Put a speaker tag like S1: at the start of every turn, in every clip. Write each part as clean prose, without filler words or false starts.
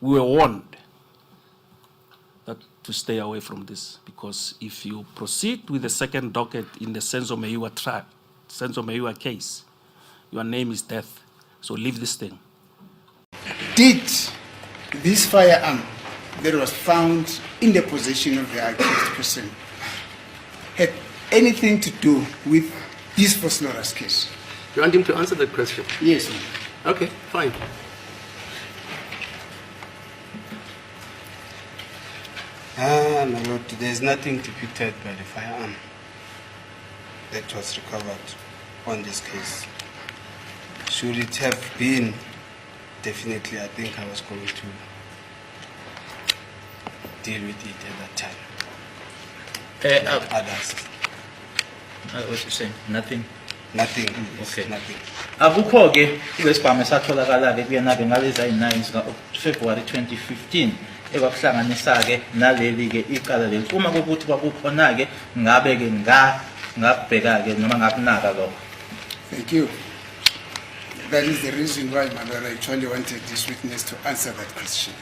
S1: we were warned that to stay away from this, because if you proceed with the second docket in the Senzo Meyiwa case, your name is death. So leave this thing.
S2: Did this firearm that was found in the possession of the accused person had anything to do with this Vosloorus case?
S3: You want him to answer that question?
S2: Yes, ma'am.
S3: Okay, fine.
S4: My lord, there's nothing depicted by the firearm that was recovered on this case. Should it have been, definitely I think I was going to deal with it at that time. Others.
S5: What you saying? Nothing.
S4: Nothing.
S5: Okay.
S4: Nothing.
S5: Akukho ke kulesibhamu esatholakala ke kuyena ke ngalezi ay9 zika February 2015 ekwakuhlanganisa ke naleli ke iqala leli uma ukuthi kwakukhona ke ngabe ke ngabheka ke noma ngakunaka lokho.
S2: Thank you. That is the reason why, my lord, I actually wanted this witness to answer that question.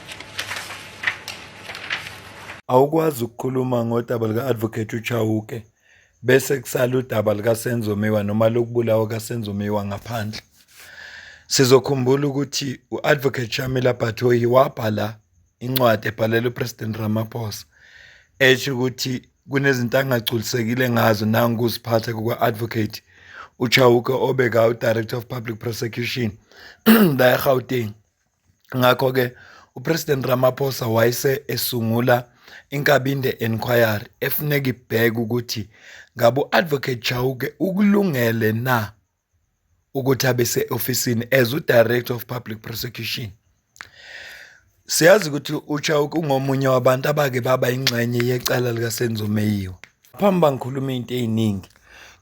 S6: Awukwazi ukukhuluma ngodaba lika advocate uChauke bese kusala udaba lika Senzo Meyiwa noma lokubulawa kaSenzo Meyiwa ngaphandle. Sizokhumbula ukuthi uadvocate Shamila Batoyi wabhala incwadi ebhalela uPresident Ramaphosa esho ukuthi kunezinto angagculisekile ngazo nanguziphatha kuka-advocate uChauke obeka u-Director of Public Prosecution la eGauteng. Ngakho-ke uPresident Ramaphosa wayese esungula inkabinde inquiry efuneka ibheke ukuthi ngabe u-advocate Chauke ukulungele na ukuthi abe se-ofisini as u-Director of Public Prosecution. Siyazi ukuthi uChauke ungomunye wabantu abake baba ingxenye yecala likaSenzo Meyiwa. Phamba ngikhuluma into eziningi,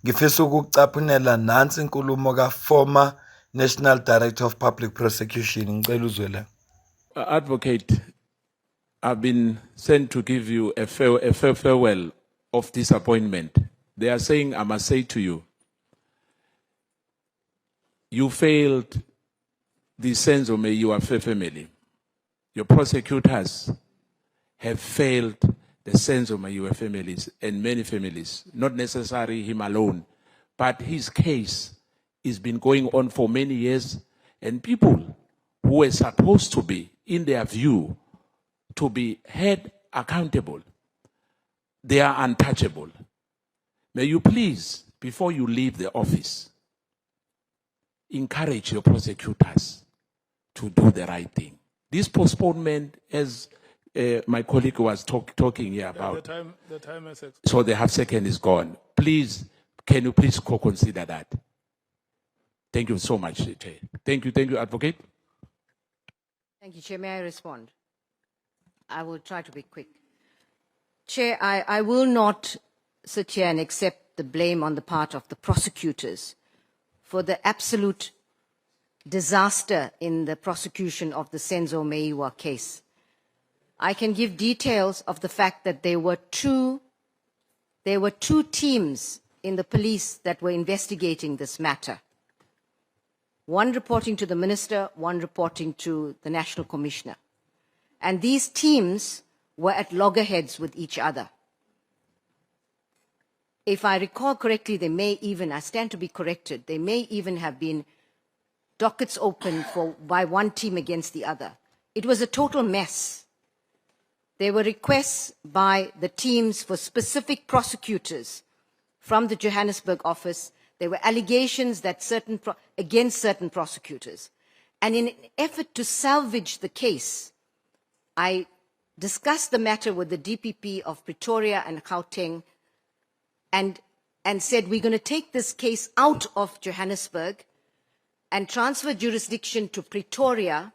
S6: ngifisa ukucaphunela nansi inkulumo ka-former National Director of Public Prosecution. Ngicela uzwe la.
S7: Advocate, I've been sent to give you a farewell of disappointment. They are saying, I must say to you, you failed the Senzo Meyiwa family. Your prosecutors have failed the Senzo Meyiwa families and many families, not necessarily him alone, but his case has been going on for many years, and people who were supposed to be, in their view, to be held accountable, they are untouchable. May you please, before you leave the office, encourage your prosecutors to do the right thing. This postponement, as my colleague was talking here about,
S8: the time has expired.
S7: So the half second is gone. Please, can you please consider that? Thank you so much, Chair. Thank you, Advocate.
S9: Thank you, Chair. May I respond? I will try to be quick. Chair, I will not sit here and accept the blame on the part of the prosecutors for the absolute disaster in the prosecution of the Senzo Meyiwa case. I can give details of the fact that there were two teams in the police that were investigating this matter. One reporting to the minister, one reporting to the National Commissioner. And these teams were at loggerheads with each other. If I recall correctly, they may even, I stand to be corrected, they may even have been dockets open by one team against the other. It was a total mess. There were requests by the teams for specific prosecutors from the Johannesburg office. There were allegations that against certain prosecutors. And in an effort to salvage the case, I discussed the matter with the DPP of Pretoria and Gauteng and said, we're going to take this case out of Johannesburg and transfer jurisdiction to Pretoria,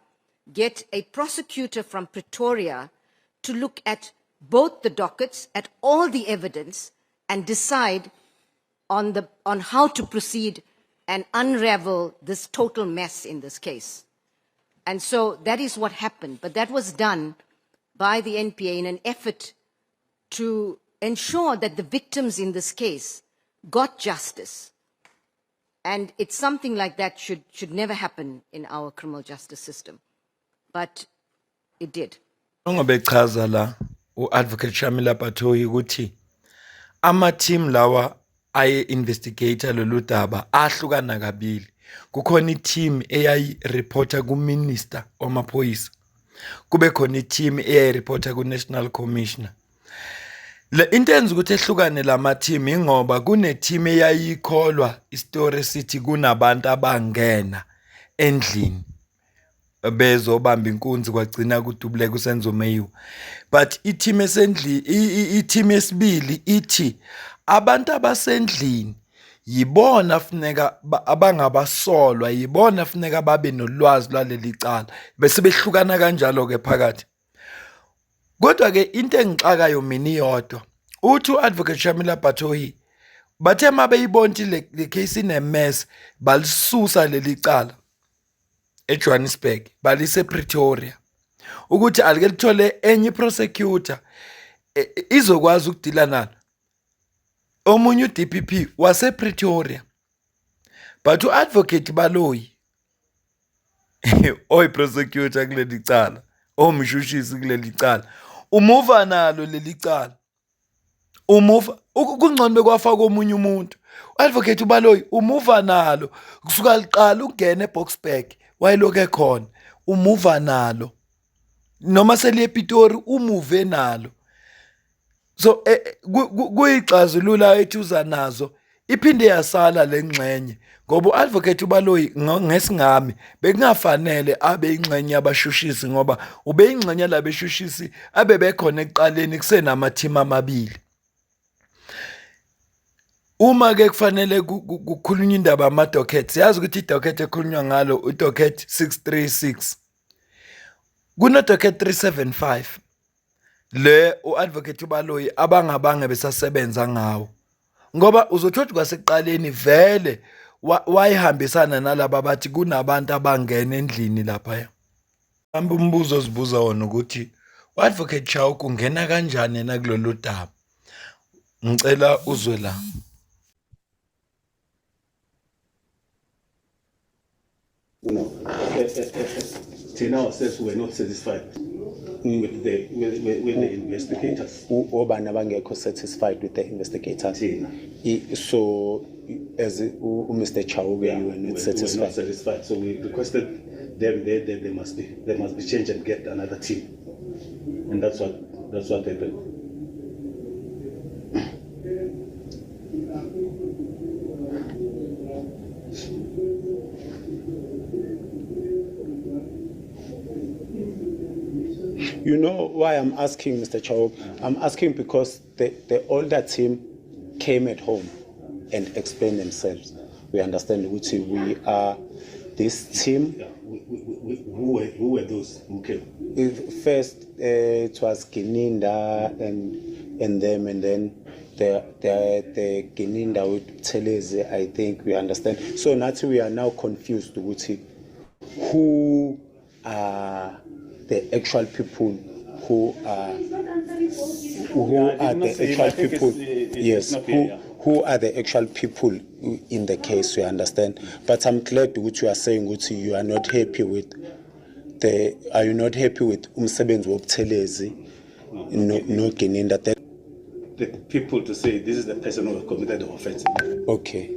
S9: get a prosecutor from Pretoria to look at both the dockets, at all the evidence, and decide on how to proceed and unravel this total mess in this case. And so that is what happened. But that was done by the NPA in an effort to ensure that the victims in this case got justice. And it's something like that should never happen in our criminal justice system. But it did.
S6: Ngobe chaza la uadvocate Shamila Batohi ukuthi ama team lawa aye investigator lolu daba ahlukana kabili. Kukhona i-team eyayi reporter ku minister wamaphoyisa. Kube khona i-team eyayi reporter ku National Commissioner. Le intenzi ukuthi ehlukane lama team ingoba kune team eyayikholwa istory sithi kunabantu abangena endlini bezobamba inkunzi kwagcina kudubuleka uSenzo Meyiwa. But i-team esendlini i-team esibili ithi abantu abasendlini yibona funeka abangabasolwa, yibona funeka babe nolwazi lwaleli cala bese behlukana kanjalo ke phakathi. Kodwa ke into engixakayo mina iyodwa uthi uadvocate Shamila Batohi bathe mabeyibonti le case ine mess balisusa leli cala eJohannesburg balise Pretoria ukuthi alike lithole enye prosecutor izokwazi ukudila nalo. Omunye uDPP wase Pretoria but uadvocate Baloyi oy prosecutor kuleli cala omshushisi kuleli cala umuva nalo leli cala umuva kungcono bekwafa komunye umuntu. Advocate Baloyi umuva nalo kusuka liqala ungena eBoksburg wayiloke khona umuva nalo noma seliye ePitori umuve nalo. So kuyixazulula ethuza nazo iphinde yasala lengxenye ngoba uadvocate Baloyi ngesingami bekungafanele abe ingxenye yabashushisi ngoba ube ingxenye labeshushisi abe bekhona eqaleni kusenama team amabili. Uma ke kufanele kukhulunywa indaba ama docket siyazi ukuthi idocket ekhulunywa ngalo udocket 636 kuno docket 375 le uadvocate Baloyi abangabange besasebenza ngawo ngoba uzothothi kwasekuqaleni vele wayihambisana nalabo bathi kunabantu abangena endlini lapha. Mhlawumbe umbuzo zibuza wona ukuthi uadvocate Chauke ungena kanjani na kulolu daba. Ngicela uzwe la.
S8: No, Tina ourselves were not satisfied with the investigators.
S10: Obana bangekho satisfied with the investigators. So, as Mr. Chauke, you were not satisfied.
S8: We were not satisfied. So we requested them. They must be changed and get another team, and that's what happened.
S10: You know why I'm asking, Mr. Chauke? I'm asking because the older team came at home and explained themselves. We understand which we are this team.
S8: Yeah. Who were those who came?
S10: First, it was Gininda and them, and then the Gininda with Teleze, I think we understand. So now we are now confused with who are the actual people who are the actual people. Yes, who are the actual people in the case, we understand. But I'm glad what you are saying, what you are not happy with are you not happy with umsebenzi wobuthelezi no Gininda?
S8: The people to say this is the person who committed the offense.
S10: Okay.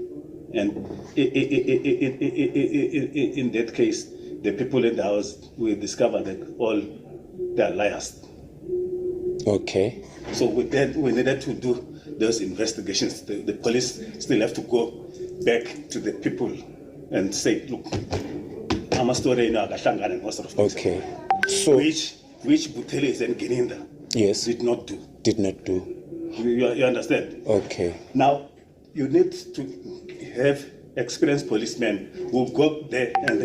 S8: And in that case, the people in the house will discover that all they are liars.
S10: Okay.
S8: So with that, we needed to do those investigations. The police still have to go back to the people and say, look, I'm a story in Agashanga and most of things.
S10: Okay. So
S8: which Buthelezi and Gininda did not do.
S10: Did not do.
S8: You understand?
S10: Okay.
S8: Now, you need to have experienced policemen who go there and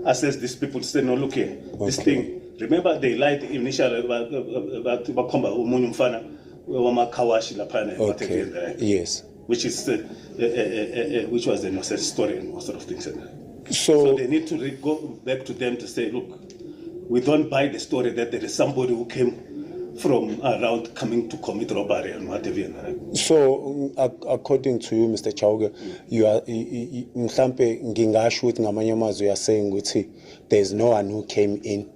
S8: assess these people to say, no, look here, this thing. Remember, they lied initially about Bakomba, Umunyumfana, Wamakawashi, Lapana,
S10: okay. Yes.
S8: Which is which was the nonsense story and all sort of things.
S10: So
S8: they need to go back to them to say, look, we don't buy the story that there is somebody who came from around coming to commit robbery and whatever.
S10: So, according to you, Mr. Chauke, you are mhlampe ngingasho ukuthi ngamanye amazwi you are saying ukuthi there is no one who came in.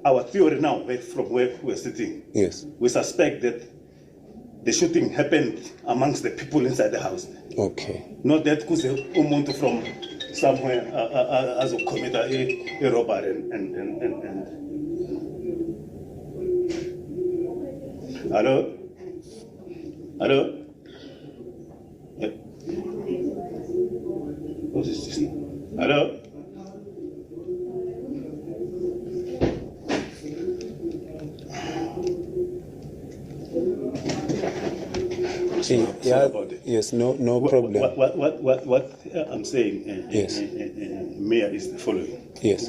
S8: our theory now, from where we're sitting,
S10: Yes.
S8: we suspect that the shooting happened amongst the people inside the house.
S10: Okay.
S8: Not that because umuntu from somewhere as a commit a robbery and. Hello? Hello? Yeah. What is this? Hello?
S10: Yeah,
S8: about it.
S10: yes, no problem.
S8: What I'm saying,
S10: Yes.
S8: Mayor, is the following.
S10: Yes.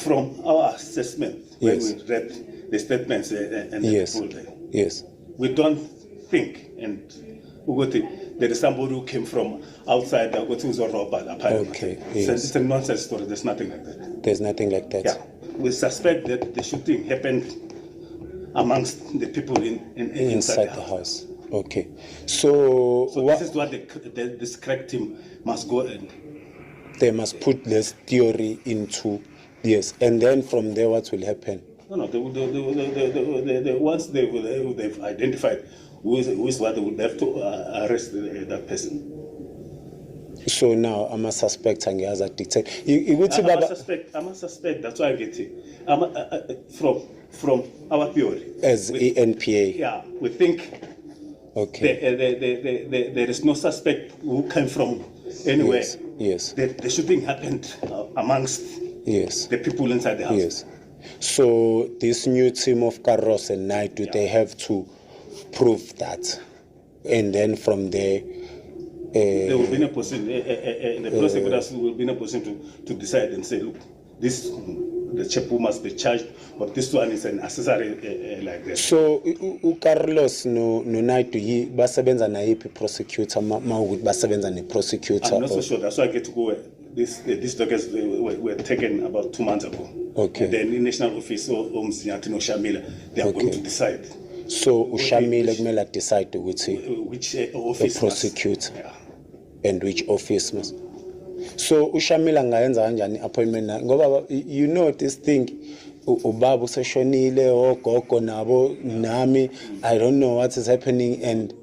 S8: From our assessment, when
S10: Yes.
S8: we read the statements and the
S10: Yes.
S8: people there,
S10: Yes.
S8: we don't think, and there is somebody who came from outside that was a robber.
S10: Okay, yes.
S8: It's a nonsense story. There's nothing like that.
S10: There's nothing like that.
S8: Yeah, we suspect that the shooting happened amongst the people inside the house.
S10: Okay. So,
S8: So
S10: what
S8: this is what this crack team must go and.
S10: they must put this theory into, yes, and then from there what will happen?
S8: No. Once they've identified who is what, they would have to arrest that person.
S10: So now I'm a suspect and as a dictate.
S8: I'm a suspect. That's why I get it. From our theory.
S10: As ENPA.
S8: Yeah, we think.
S10: Okay.
S8: There is no suspect who came from anywhere.
S10: Yes.
S8: The shooting happened amongst the people inside the house.
S10: Yes. So this new team of Carlos and Naidu, they have to prove that, and then from there.
S8: They will be in a position. The prosecutors will be in a position to decide and say, look, the chap who must be charged, but this one is an accessory like that.
S10: So Carlos no Naidu basebenza na yipi prosecutor mawukuthi basebenza ne prosecutor.
S8: I'm not so sure. That's why I get to go. These documents were taken about 2 months ago.
S10: Okay.
S8: And then the national office of Mzinyathi no Shamila, they are going to decide.
S10: So Ushamila kumele decide
S8: which office
S10: prosecute and which office must. So Ushamila ngayenza kanjani appointment na ngoba you know this thing ubaba useshonile ogogo nabo nami I don't know what is happening and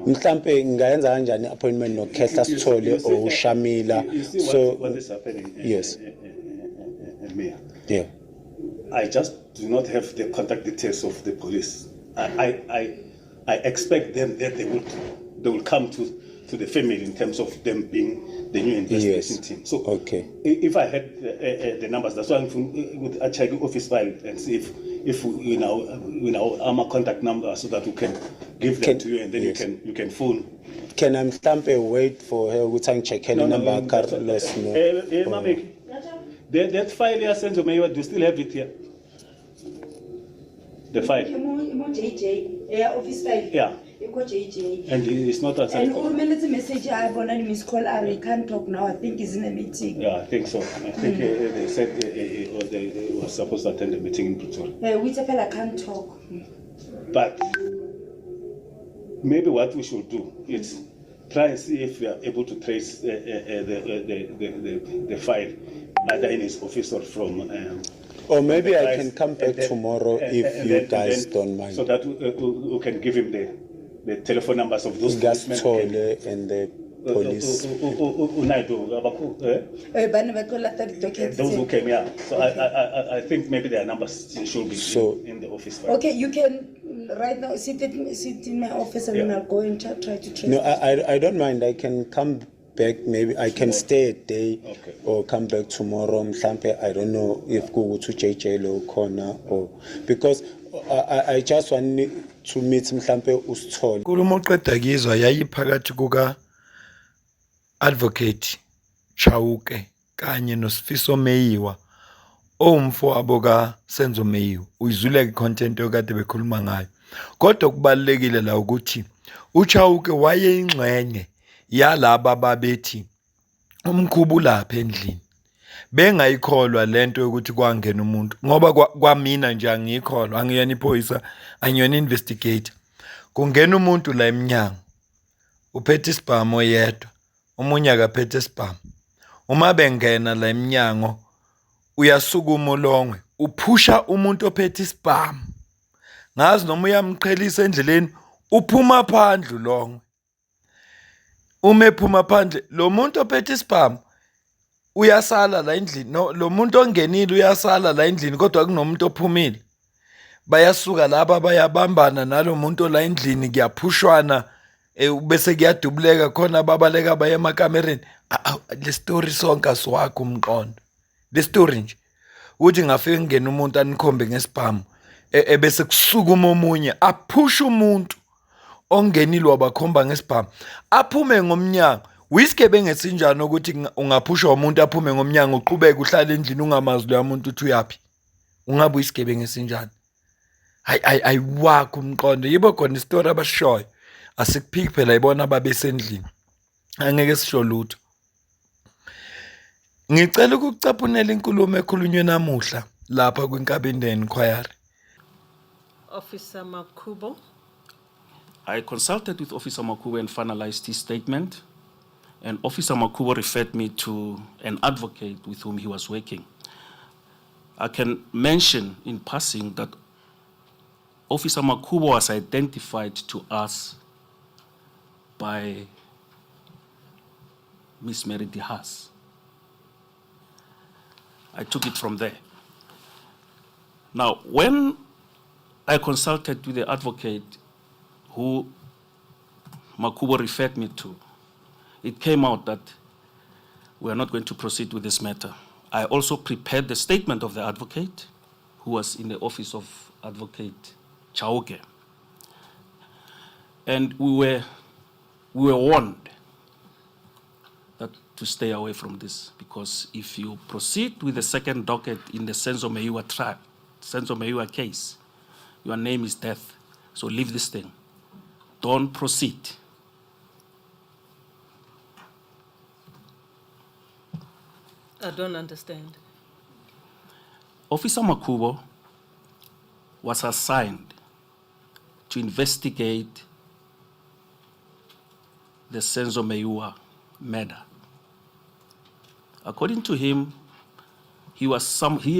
S10: mhlambe ngayenza kanjani appointment no Khehla Sithole or Ushamila.
S8: So what is happening?
S10: Yes.
S8: Mayor.
S10: Yeah.
S8: I just do not have the contact details of the police. I expect them that they will come to the family in terms of them being the new investigation team. So if I had the numbers, that's why I'm with Achagi office file and see if we now our contact number so that we can give them to you and then you can phone.
S10: Can I wait for her to check her number? Carlos,
S8: that file you sent to me, do you still have it here? The file.
S11: Office file.
S8: Yeah.
S11: JJ.
S8: And it's not outside.
S11: And Urmel's message I have on miss call. I can't talk now. I think he's in a meeting.
S8: Yeah, I think so. I think they said they were supposed to attend the meeting in Pretoria.
S11: Which I can't talk.
S8: But maybe what we should do is try and see if we are able to trace the file either in his office or from.
S10: Or maybe I can come back tomorrow if you guys don't mind.
S8: So that we can give him the telephone numbers of those
S10: policemen and the police.
S8: Those who came, yeah. So I think maybe their numbers should be in the office file.
S11: Okay, you can right now sit in my office and then I'll go and try to trace.
S10: No, I don't mind. I can come back. Maybe I can stay a day or come back tomorrow. I don't know if go to JJ or corner or because I just want to meet mhlambe uSithole.
S6: Nkulumo oqeda kizwa yayiphakathi kuka Advocate Chauke kanye noSifiso Meyiwa owumfowabo kaSenzo Meyiwa. Uyizuleke content okade bekhuluma ngayo. Kodwa kubalekile la ukuthi uChauke wayeyingxenye yalaba babethi umkhubu lapha endlini bengayikholwa lento ukuthi kwangena umuntu ngoba kwamina nje angikholwa angiyona iphoyisa angiyona investigator kungena umuntu la eminyango uphethe isibhamu yedwa omunye akaphethe isibhamu uma bengena la eminyango uyasukuma ulongwe uphusha umuntu ophethe isibhamu ngazi noma uyamqhelisa endleleni uphuma phandle ulongwe uma ephuma phandle lo muntu ophethe isibhamu uyasala la endlini no lo muntu ongenile uyasala la endlini kodwa kunomuntu ophumile bayasuka laba bayabambana nalo muntu la endlini kuyaphushwana bese kuyadubuleka khona babaleka baye emakamereni le story sonke asiwakho umqondo le story nje uthi ngafike ngena umuntu anikhombe ngesibhamu ebese kusukuma omunye aphusha umuntu ongenile wabakhomba ngesibhamu aphume ngomnyango uyisigebengu esinjani ukuthi ungaphusha umuntu aphume ngomnyango uqhubeke uhlale endlini ungamazi lo muntu uthi uyapi ungabe uyisigebengu esinjani ayiwakho umqondo yibo khona istory abashoyo asikuphiki phela ibona babesendlini angeke sisho lutho ngicela ukucaphunela inkulumo ekhulunywe namuhla lapha kwiNkabinde Inquiry.
S12: Officer Makubo.
S1: I consulted with Officer Makubo and finalized his statement, and Officer Makubo referred me to an advocate with whom he was working. I can mention in passing that Officer Makubo was identified to us by Miss Mary Dihas. I took it from there. Now, when I consulted with the advocate who Makubo referred me to, it came out that we are not going to proceed with this matter. I also prepared the statement of the advocate, who was in the office of Advocate Chauke. And we were warned that to stay away from this, because if you proceed with the second docket in the Senzo Meyiwa trial, Senzo Meyiwa case, your name is death. So leave this thing. Don't proceed.
S12: I don't understand.
S1: Officer Makubo was assigned to investigate the Senzo Meyiwa murder. According to him, he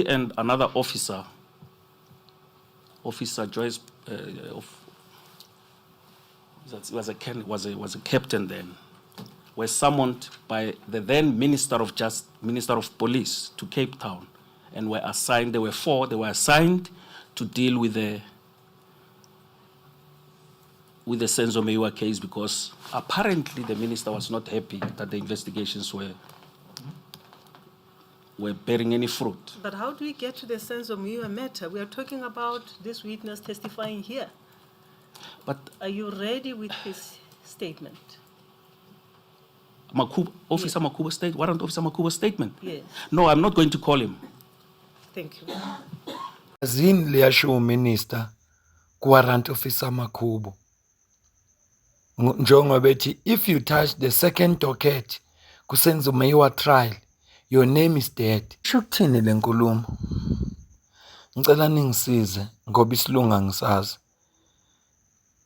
S1: and another officer, Officer Joyce, was a captain then, were summoned by the then Minister of Police to Cape Town, and were assigned. There were four. They were assigned to deal with the Senzo Meyiwa case, because apparently the minister was not happy that the investigations were bearing any fruit.
S12: But how do we get to the Senzo Meyiwa matter? We are talking about this witness testifying here.
S1: But
S12: are you ready with his statement?
S1: Officer Makubo's statement? Warrant Officer Makubo's statement?
S12: Yes.
S1: No, I'm not going to call him.
S12: Thank you.
S6: Zin liyasho minister warrant Officer Makubo. Njongo bethi, if you touch the second docket kuSenzo Meyiwa trial, your name is dead. Shukuthini le nkulumo? Ngicela ningisize ngoba isilunga ngisazi.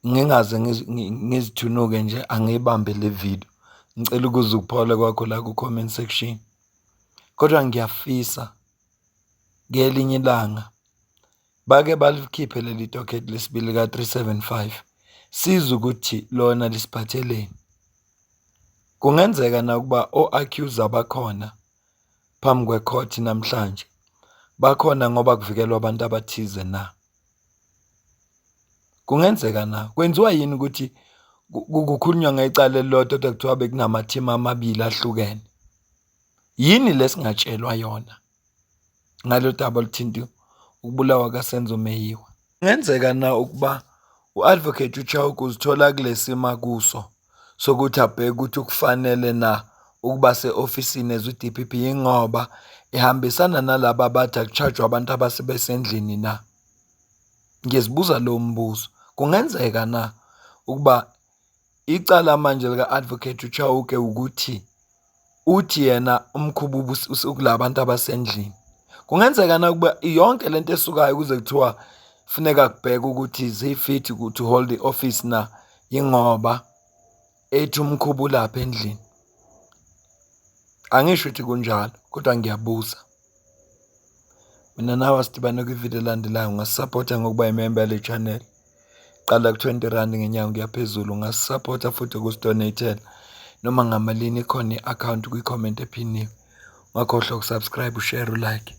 S6: Ngingaze ngizithunuke nje angibambe le video. Ngicela ukuzuphola kwakho la ku comment section. Kodwa ngiyafisa ngelinye ilanga bake balikhiphe leli docket lesibili ka 375. Siza ukuthi lona lisiphatheleni. Kungenzeka na kuba o-accuser bakhona phambi kwecourt namhlanje. Bakhona ngoba kuvikelwa abantu abathize na. Kungenzeka na kwenziwa yini ukuthi kukhulunywa ngecala lelodwa kuthiwa bekunamathima amabili ahlukene. Yini lesingatshelwa yona ngalo daba oluthinta ukubulawa kaSenzo Meyiwa? Kungenzeka na ukuba uadvocate uChauke uzithola kulesima kuso sokuthi abheke ukuthi ukufanele na ukuba seofisini ezu-DPP ngoba ehambisana nalabo abathi akuchargewa abantu abasebesendlini na. Ngizibuza lo mbuzo, kungenzeka na ukuba icala manje lika-advocate uChauke ukuthi uthi yena umkhububu ukulabantu abasendlini? Kungenzeka na ukuba yonke lento esukayo kuze kuthiwa funeka kubheka ukuthi zifit to hold the office na ingoba ethi umkhubu lapha endlini? Angisho ukuthi kunjalo, kodwa ngiyabuza. Mina nawe sidibane kwivideo elandelayo. Ungasupporta ngokuba imember yale channel. Qala ku-20 rand ngenyanga kuyaphezulu. Ungasupporta futhi ukusdonatela noma ngamalini ikhona i-account kwi-comment ephiniwe. Ungakhohlwa ukusubscribe, ushare, ulike.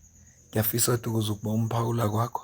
S6: Ngiyafisa ukuthi ukuze ukuba umphawula kwakho.